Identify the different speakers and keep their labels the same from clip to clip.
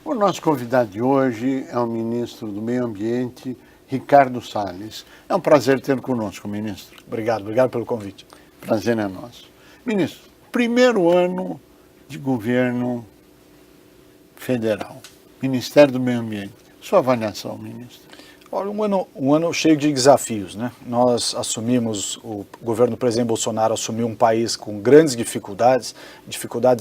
Speaker 1: O nosso convidado de hoje é o ministro do Meio Ambiente, Ricardo Salles. É um prazer tê-lo conosco, ministro.
Speaker 2: Obrigado pelo convite.
Speaker 1: Prazer é nosso. Ministro, primeiro ano de governo federal, Ministério do Meio Ambiente. Sua avaliação, ministro?
Speaker 2: Olha, um ano cheio de desafios, né? Nós assumimos, o governo do presidente Bolsonaro assumiu um país com grandes dificuldades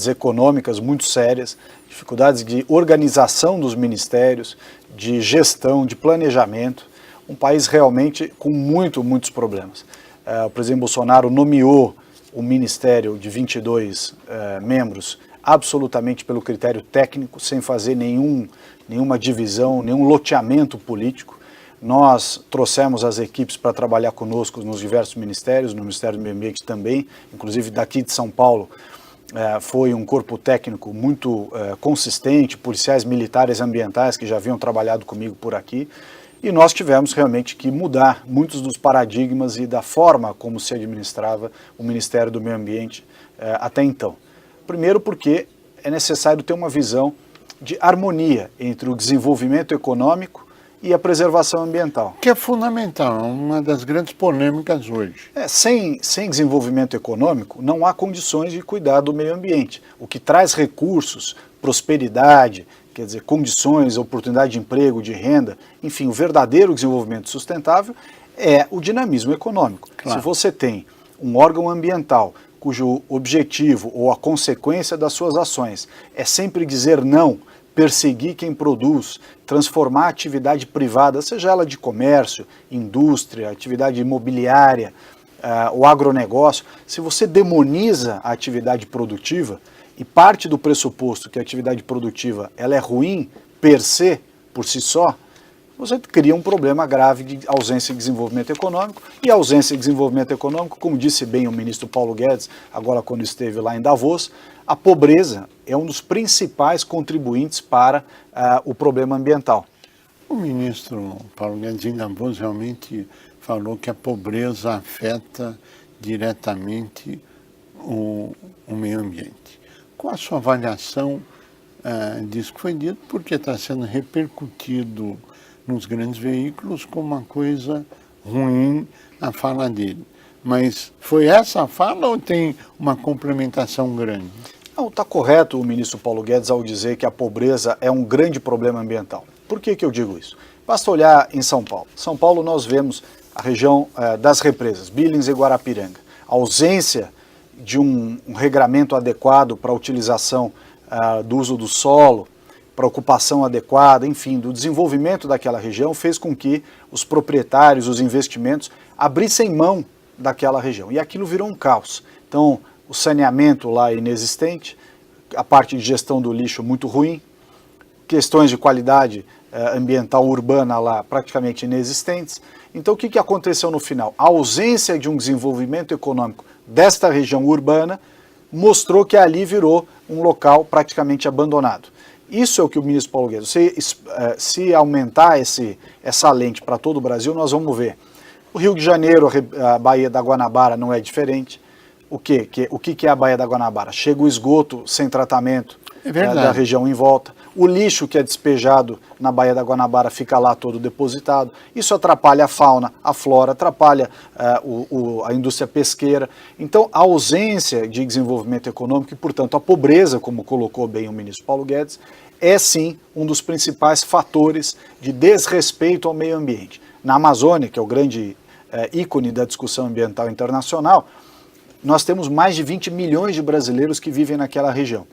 Speaker 2: econômicas muito sérias, dificuldades de organização dos ministérios, de gestão, de planejamento, um país realmente com muitos problemas. O presidente Bolsonaro nomeou o ministério de 22 membros absolutamente pelo critério técnico, sem fazer nenhuma divisão, nenhum loteamento político. Nós trouxemos as equipes para trabalhar conosco nos diversos ministérios, no Ministério do Meio Ambiente também, inclusive daqui de São Paulo, foi um corpo técnico muito consistente, policiais militares ambientais que já haviam trabalhado comigo por aqui, e nós tivemos realmente que mudar muitos dos paradigmas e da forma como se administrava o Ministério do Meio Ambiente até então. Primeiro porque é necessário ter uma visão de harmonia entre o desenvolvimento econômico e a preservação ambiental.
Speaker 1: Que é fundamental, uma das grandes polêmicas hoje.
Speaker 2: Sem desenvolvimento econômico, não há condições de cuidar do meio ambiente. O que traz recursos, prosperidade, quer dizer, condições, oportunidade de emprego, de renda, enfim, o verdadeiro desenvolvimento sustentável é o dinamismo econômico.
Speaker 1: Claro.
Speaker 2: Se você tem um órgão ambiental cujo objetivo ou a consequência das suas ações é sempre dizer não, perseguir quem produz, transformar a atividade privada, seja ela de comércio, indústria, atividade imobiliária, o agronegócio, se você demoniza a atividade produtiva e parte do pressuposto que a atividade produtiva ela é ruim per se, por si só, você cria um problema grave de ausência de desenvolvimento econômico, e a ausência de desenvolvimento econômico, como disse bem o ministro Paulo Guedes, agora quando esteve lá em Davos, a pobreza é um dos principais contribuintes para o problema ambiental.
Speaker 1: O ministro Paulo Guedes em Davos realmente falou que a pobreza afeta diretamente o meio ambiente. Qual a sua avaliação disso que foi dito? Porque está sendo repercutido nos grandes veículos como uma coisa ruim a fala dele. Mas foi essa a fala ou tem uma complementação grande?
Speaker 2: Não, está correto o ministro Paulo Guedes ao dizer que a pobreza é um grande problema ambiental. Por que eu digo isso? Basta olhar em São Paulo. São Paulo nós vemos a região das represas, Billings e Guarapiranga. A ausência de um regramento adequado para a utilização do uso do solo, para ocupação adequada, enfim, do desenvolvimento daquela região, fez com que os proprietários, os investimentos, abrissem mão daquela região. E aquilo virou um caos. Então, o saneamento lá é inexistente, a parte de gestão do lixo muito ruim, questões de qualidade ambiental urbana lá praticamente inexistentes. Então, o que aconteceu no final? A ausência de um desenvolvimento econômico desta região urbana mostrou que ali virou um local praticamente abandonado. Isso é o que o ministro Paulo Guedes, se aumentar essa lente para todo o Brasil, nós vamos ver. O Rio de Janeiro, a Baía da Guanabara não é diferente. O que é a Baía da Guanabara? Chega o esgoto sem tratamento da região em volta. O lixo que é despejado na Baía da Guanabara fica lá todo depositado. Isso atrapalha a fauna, a flora, atrapalha a indústria pesqueira. Então, a ausência de desenvolvimento econômico e, portanto, a pobreza, como colocou bem o ministro Paulo Guedes, é sim um dos principais fatores de desrespeito ao meio ambiente. Na Amazônia, que é o grande ícone da discussão ambiental internacional, nós temos mais de 20 milhões de brasileiros que vivem naquela região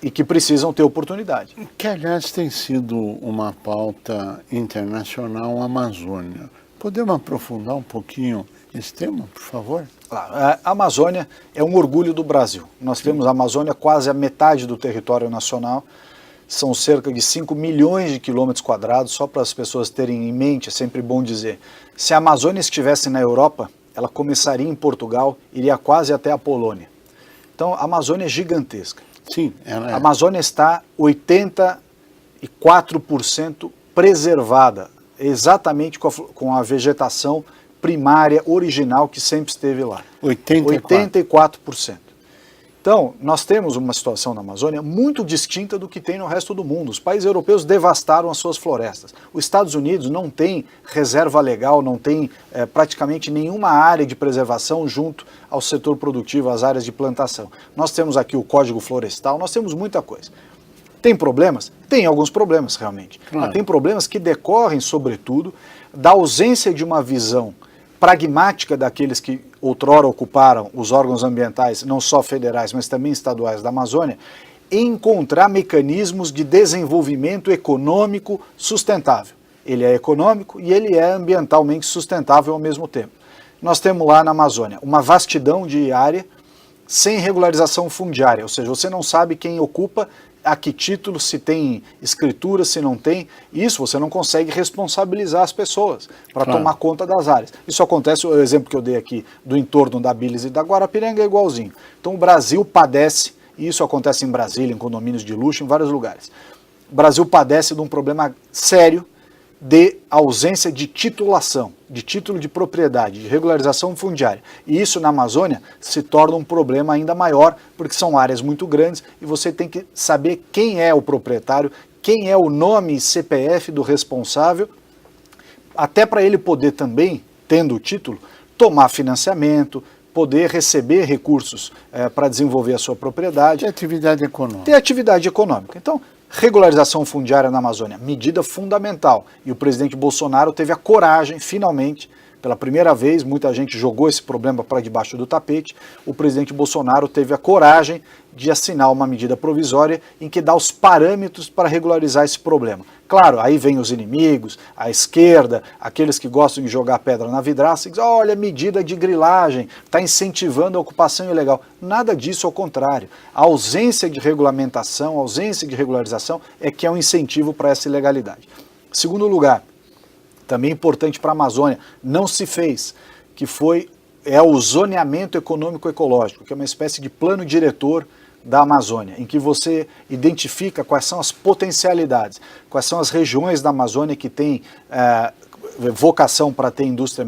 Speaker 2: e que precisam ter oportunidade.
Speaker 1: Que, aliás, tem sido uma pauta internacional, a Amazônia. Podemos aprofundar um pouquinho esse tema, por favor?
Speaker 2: A Amazônia é um orgulho do Brasil. Nós temos a Amazônia quase a metade do território nacional, são cerca de 5 milhões de quilômetros quadrados, só para as pessoas terem em mente, é sempre bom dizer. Se a Amazônia estivesse na Europa, ela começaria em Portugal, iria quase até a Polônia. Então, a Amazônia é gigantesca.
Speaker 1: Sim, ela é.
Speaker 2: A Amazônia está 84% preservada, exatamente com a vegetação primária, original, que sempre esteve lá. 84%. Então, nós temos uma situação na Amazônia muito distinta do que tem no resto do mundo. Os países europeus devastaram as suas florestas. Os Estados Unidos não tem reserva legal, não tem praticamente nenhuma área de preservação junto ao setor produtivo, às áreas de plantação. Nós temos aqui o Código Florestal, nós temos muita coisa. Tem problemas? Tem alguns problemas, realmente.
Speaker 1: Claro.
Speaker 2: Mas tem problemas que decorrem, sobretudo, da ausência de uma visão pragmática daqueles que outrora ocuparam os órgãos ambientais, não só federais, mas também estaduais da Amazônia, em encontrar mecanismos de desenvolvimento econômico sustentável. Ele é econômico e ele é ambientalmente sustentável ao mesmo tempo. Nós temos lá na Amazônia uma vastidão de área sem regularização fundiária, ou seja, você não sabe quem ocupa, a que título, se tem escritura, se não tem. Isso você não consegue responsabilizar as pessoas para tomar conta das áreas. Isso acontece, o exemplo que eu dei aqui do entorno da Billings e da Guarapiranga é igualzinho. Então o Brasil padece, e isso acontece em Brasília, em condomínios de luxo, em vários lugares. O Brasil padece de um problema sério de ausência de titulação, de título de propriedade, de regularização fundiária. E isso na Amazônia se torna um problema ainda maior, porque são áreas muito grandes e você tem que saber quem é o proprietário, quem é o nome e CPF do responsável, até para ele poder também, tendo o título, tomar financiamento, poder receber recursos para desenvolver a sua propriedade.
Speaker 1: Ter atividade econômica.
Speaker 2: Ter atividade econômica. Então, regularização fundiária na Amazônia, medida fundamental. E o presidente Bolsonaro teve a coragem, finalmente, pela primeira vez, muita gente jogou esse problema para debaixo do tapete, o presidente Bolsonaro teve a coragem de assinar uma medida provisória em que dá os parâmetros para regularizar esse problema. Claro, aí vem os inimigos, a esquerda, aqueles que gostam de jogar pedra na vidraça, e dizem, olha, medida de grilagem, está incentivando a ocupação ilegal. Nada disso, ao contrário. A ausência de regulamentação, a ausência de regularização é que é um incentivo para essa ilegalidade. Segundo lugar, também importante para a Amazônia, não se fez, que é o zoneamento econômico-ecológico, que é uma espécie de plano diretor da Amazônia, em que você identifica quais são as potencialidades, quais são as regiões da Amazônia que têm vocação para ter indústria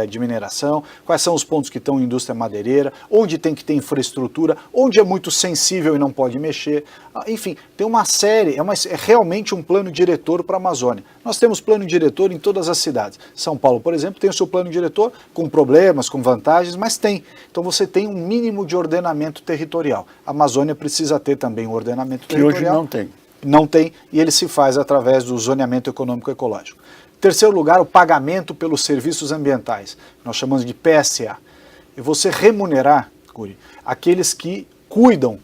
Speaker 2: de mineração, quais são os pontos que estão em indústria madeireira, onde tem que ter infraestrutura, onde é muito sensível e não pode mexer. Enfim, tem uma série, é realmente um plano diretor para a Amazônia. Nós temos plano diretor em todas as cidades. São Paulo, por exemplo, tem o seu plano diretor com problemas, com vantagens, mas tem. Então você tem um mínimo de ordenamento territorial. A Amazônia precisa ter também um ordenamento territorial.
Speaker 1: Que hoje não tem.
Speaker 2: Não tem, e ele se faz através do zoneamento econômico-ecológico. Terceiro lugar, o pagamento pelos serviços ambientais, nós chamamos de PSA. E você remunerar, Curi, aqueles que cuidam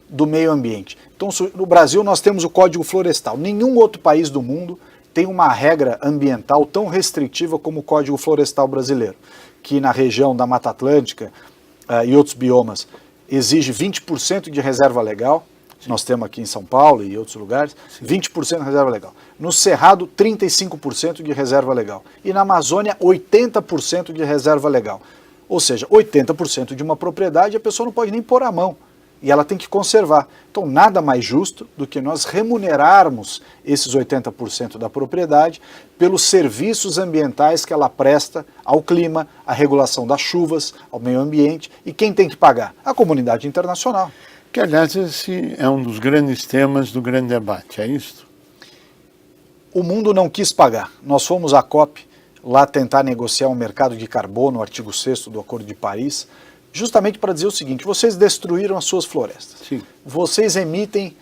Speaker 2: do meio ambiente. Então, no Brasil, nós temos o Código Florestal. Nenhum outro país do mundo tem uma regra ambiental tão restritiva como o Código Florestal brasileiro, que na região da Mata Atlântica e outros biomas exige 20% de reserva legal. Nós temos aqui em São Paulo e outros lugares, 20% de reserva legal. No Cerrado, 35% de reserva legal. E na Amazônia, 80% de reserva legal. Ou seja, 80% de uma propriedade a pessoa não pode nem pôr a mão. E ela tem que conservar. Então, nada mais justo do que nós remunerarmos esses 80% da propriedade pelos serviços ambientais que ela presta ao clima, à regulação das chuvas, ao meio ambiente. E quem tem que pagar? A comunidade internacional.
Speaker 1: Que, aliás, esse é um dos grandes temas do grande debate, é isso?
Speaker 2: O mundo não quis pagar. Nós fomos à COP lá tentar negociar um mercado de carbono, o artigo 6º do Acordo de Paris, justamente para dizer o seguinte: vocês destruíram as suas florestas.
Speaker 1: Sim.
Speaker 2: Vocês emitem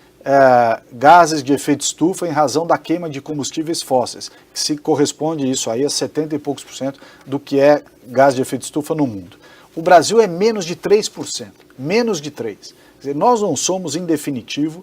Speaker 2: gases de efeito estufa em razão da queima de combustíveis fósseis, que se corresponde isso aí a 70 e poucos % do que é gás de efeito estufa no mundo. O Brasil é menos de 3%, menos de 3%. Quer dizer, nós não somos, em definitivo,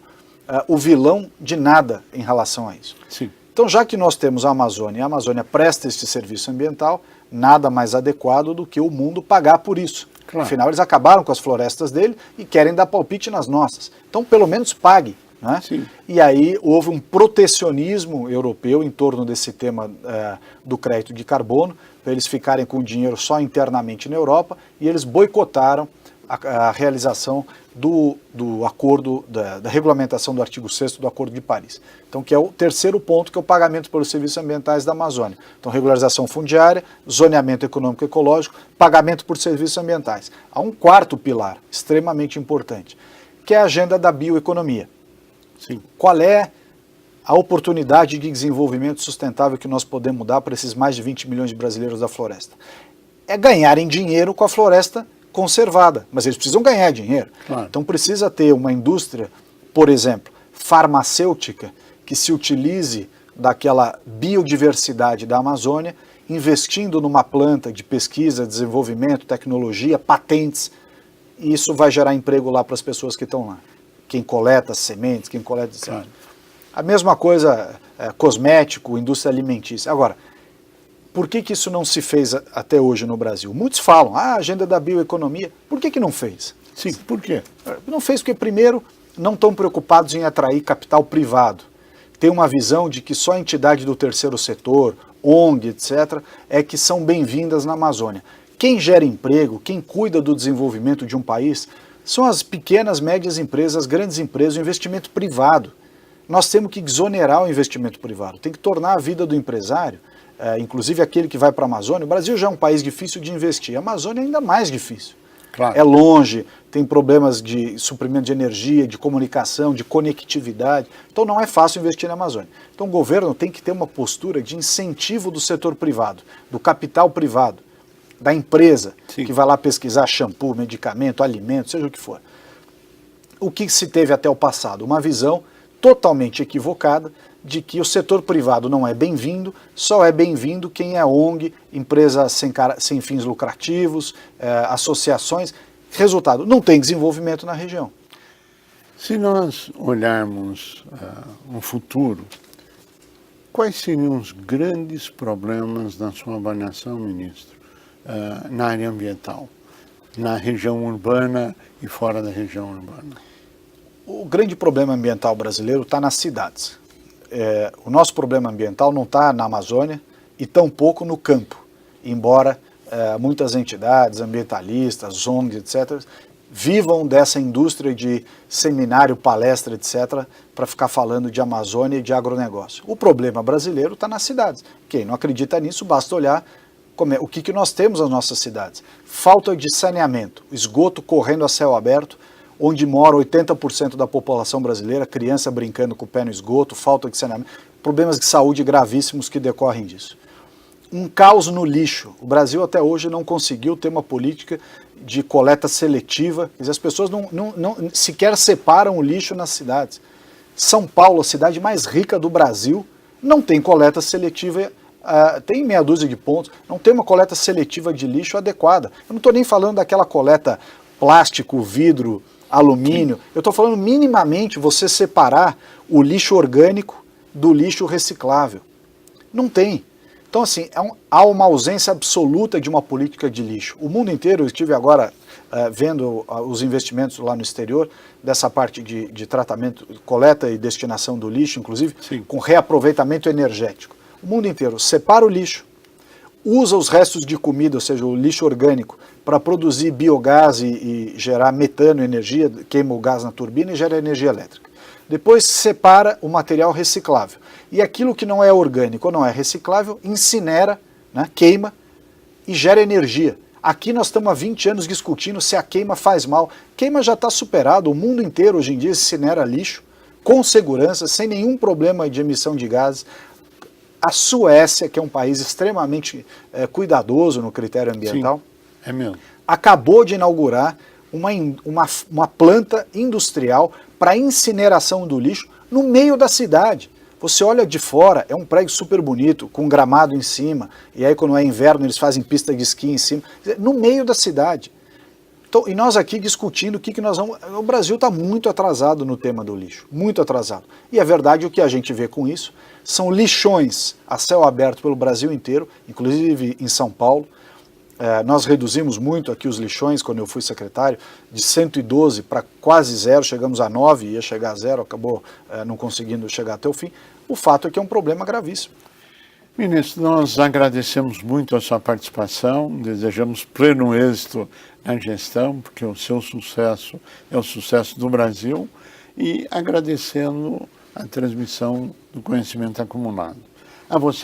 Speaker 2: o vilão de nada em relação a isso.
Speaker 1: Sim.
Speaker 2: Então, já que nós temos a Amazônia e a Amazônia presta este serviço ambiental, nada mais adequado do que o mundo pagar por isso. Claro. Afinal, eles acabaram com as florestas dele e querem dar palpite nas nossas. Então, pelo menos pague. Né?
Speaker 1: Sim.
Speaker 2: E aí houve um protecionismo europeu em torno desse tema do crédito de carbono, para eles ficarem com o dinheiro só internamente na Europa, e eles boicotaram a realização do acordo, da regulamentação do artigo 6º do Acordo de Paris. Então, que é o terceiro ponto, que é o pagamento pelos serviços ambientais da Amazônia. Então, regularização fundiária, zoneamento econômico e ecológico, pagamento por serviços ambientais. Há um quarto pilar, extremamente importante, que é a agenda da bioeconomia.
Speaker 1: Sim.
Speaker 2: Qual é a oportunidade de desenvolvimento sustentável que nós podemos dar para esses mais de 20 milhões de brasileiros da floresta? É ganharem dinheiro com a floresta conservada, mas eles precisam ganhar dinheiro.
Speaker 1: Claro.
Speaker 2: Então precisa ter uma indústria, por exemplo, farmacêutica, que se utilize daquela biodiversidade da Amazônia, investindo numa planta de pesquisa, desenvolvimento, tecnologia, patentes, e isso vai gerar emprego lá para as pessoas que estão lá. Quem coleta sementes, quem coleta...
Speaker 1: Claro.
Speaker 2: A mesma coisa, cosmético, indústria alimentícia. Agora, por que isso não se fez até hoje no Brasil? Muitos falam, a agenda da bioeconomia, por que não fez?
Speaker 1: Sim, por quê?
Speaker 2: Não fez porque, primeiro, não estão preocupados em atrair capital privado. Tem uma visão de que só a entidade do terceiro setor, ONG, etc., é que são bem-vindas na Amazônia. Quem gera emprego, quem cuida do desenvolvimento de um país, são as pequenas, médias empresas, as grandes empresas, o investimento privado. Nós temos que exonerar o investimento privado, tem que tornar a vida do empresário, inclusive aquele que vai para a Amazônia. O Brasil já é um país difícil de investir, a Amazônia é ainda mais difícil.
Speaker 1: Claro.
Speaker 2: É longe, tem problemas de suprimento de energia, de comunicação, de conectividade, então não é fácil investir na Amazônia. Então o governo tem que ter uma postura de incentivo do setor privado, do capital privado, da empresa,
Speaker 1: Sim,
Speaker 2: que vai lá pesquisar shampoo, medicamento, alimento, seja o que for. O que se teve até o passado? Uma visão totalmente equivocada de que o setor privado não é bem-vindo, só é bem-vindo quem é ONG, empresa sem fins lucrativos, associações. Resultado, não tem desenvolvimento na região.
Speaker 1: Se nós olharmos no futuro, quais seriam os grandes problemas na sua avaliação, ministro, na área ambiental, na região urbana e fora da região urbana?
Speaker 2: O grande problema ambiental brasileiro está nas cidades. O nosso problema ambiental não está na Amazônia e tampouco no campo, embora muitas entidades ambientalistas, ONGs, etc., vivam dessa indústria de seminário, palestra, etc., para ficar falando de Amazônia e de agronegócio. O problema brasileiro está nas cidades. Quem não acredita nisso, basta olhar o que nós temos nas nossas cidades. Falta de saneamento, esgoto correndo a céu aberto, onde mora 80% da população brasileira, criança brincando com o pé no esgoto, falta de saneamento, problemas de saúde gravíssimos que decorrem disso. Um caos no lixo. O Brasil até hoje não conseguiu ter uma política de coleta seletiva, quer dizer, as pessoas não sequer separam o lixo nas cidades. São Paulo, a cidade mais rica do Brasil, não tem coleta seletiva, tem meia dúzia de pontos, não tem uma coleta seletiva de lixo adequada. Eu não estou nem falando daquela coleta plástico, vidro, alumínio, eu estou falando minimamente você separar o lixo orgânico do lixo reciclável. Não tem. Então, assim, há uma ausência absoluta de uma política de lixo. O mundo inteiro, eu estive agora vendo os investimentos lá no exterior, dessa parte de tratamento, coleta e destinação do lixo, inclusive,
Speaker 1: Sim,
Speaker 2: com reaproveitamento energético. O mundo inteiro separa o lixo, usa os restos de comida, ou seja, o lixo orgânico, para produzir biogás e gerar metano, energia, queima o gás na turbina e gera energia elétrica. Depois separa o material reciclável. E aquilo que não é orgânico ou não é reciclável, incinera, né, queima e gera energia. Aqui nós estamos há 20 anos discutindo se a queima faz mal. Queima já está superado, o mundo inteiro hoje em dia incinera lixo, com segurança, sem nenhum problema de emissão de gases. A Suécia, que é um país extremamente cuidadoso no critério ambiental,
Speaker 1: sim, é mesmo,
Speaker 2: acabou de inaugurar uma planta industrial para incineração do lixo no meio da cidade. Você olha de fora, é um prédio super bonito, com gramado em cima, e aí quando é inverno eles fazem pista de esqui em cima, no meio da cidade. Então, e nós aqui discutindo o que nós vamos... O Brasil está muito atrasado no tema do lixo, muito atrasado. E é verdade, o que a gente vê com isso são lixões a céu aberto pelo Brasil inteiro, inclusive em São Paulo. Nós reduzimos muito aqui os lixões, quando eu fui secretário, de 112 para quase zero, chegamos a 9, ia chegar a zero, acabou não conseguindo chegar até o fim. O fato é que é um problema gravíssimo.
Speaker 1: Ministro, nós agradecemos muito a sua participação, desejamos pleno êxito na gestão, porque o seu sucesso é o sucesso do Brasil, e agradecendo a transmissão do conhecimento acumulado. A você